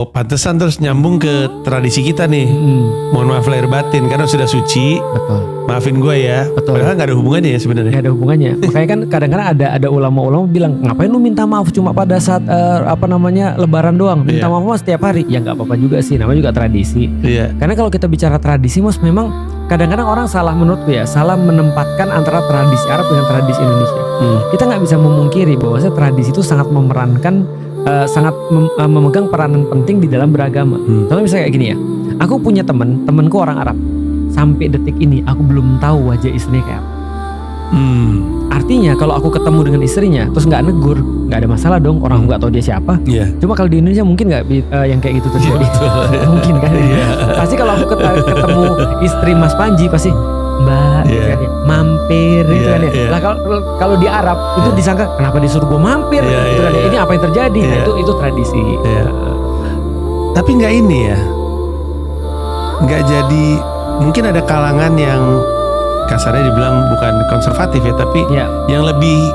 Oh, pantesan terus nyambung ke tradisi kita nih. Mohon maaf lahir batin karena sudah suci. Betul. Maafin gue ya. Betul. Padahal gak ada hubungannya ya sebenarnya. Gak ada hubungannya. Makanya kan kadang-kadang ada ulama-ulama bilang, ngapain lu minta maaf cuma pada saat Lebaran doang? Minta maaf mas setiap hari. Ya nggak apa-apa juga sih. Namanya juga tradisi. Iya. Karena kalau kita bicara tradisi, mas, memang kadang-kadang orang salah menurutku ya, salah menempatkan antara tradisi Arab dengan tradisi Indonesia. Kita nggak bisa memungkiri bahwa tradisi itu sangat memerankan, memegang peranan penting di dalam beragama. Contohnya misalnya kayak gini ya, aku punya temenku orang Arab. Sampai detik ini aku belum tahu wajah istrinya kayak apa. Artinya kalau aku ketemu dengan istrinya terus nggak negur, nggak ada masalah dong, orang nggak tahu dia siapa. Cuma kalau di Indonesia mungkin nggak yang kayak gitu terjadi. Mungkin kan. Pasti kalau aku ketemu istri Mas Panji pasti Mbak, kan ya, mampir gitu kan ya. Lah kalau di Arab itu disangka kenapa disuruh gue mampir gitu kan ya. Ini apa yang terjadi? Nah, itu tradisi. Tapi nggak ini ya, nggak jadi. Mungkin ada kalangan yang kasarnya dibilang bukan konservatif ya, tapi yang lebih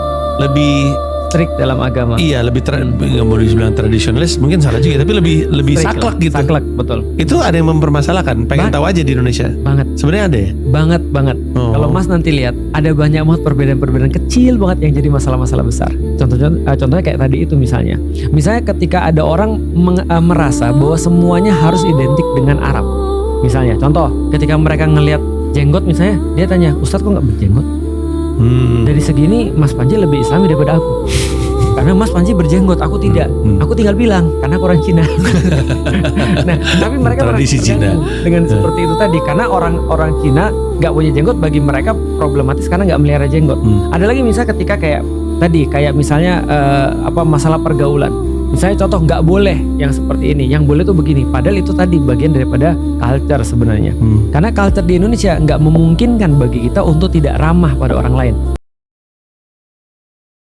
strict dalam agama. Iya, lebih nggak mau dibilang tradisionalis, mungkin salah juga, tapi lebih saklek gitu. Saklek, betul. Itu ada yang mempermasalahkan, pengen tahu aja di Indonesia. Banget. Sebenarnya ada ya? Banget. Kalau Mas nanti lihat, ada banyak banget perbedaan-perbedaan kecil banget yang jadi masalah-masalah besar. Contohnya kayak tadi itu misalnya. Misalnya ketika ada orang merasa bahwa semuanya harus identik dengan Arab. Misalnya, contoh, ketika mereka ngelihat jenggot misalnya, dia tanya, Ustadz kok nggak berjenggot? Dari segini Mas Panji lebih Islami daripada aku. Karena Mas Panji berjenggot, aku tidak. Aku tinggal bilang karena aku orang Cina. Nah, tapi mereka tradisi Cina dengan seperti itu tadi, karena orang Cina nggak punya jenggot, bagi mereka problematis karena nggak melihara jenggot. Ada lagi misalnya ketika kayak misalnya masalah pergaulan. Misalnya contoh nggak boleh yang seperti ini, yang boleh tuh begini. Padahal itu tadi bagian daripada culture sebenarnya. Karena culture di Indonesia nggak memungkinkan bagi kita untuk tidak ramah pada orang lain.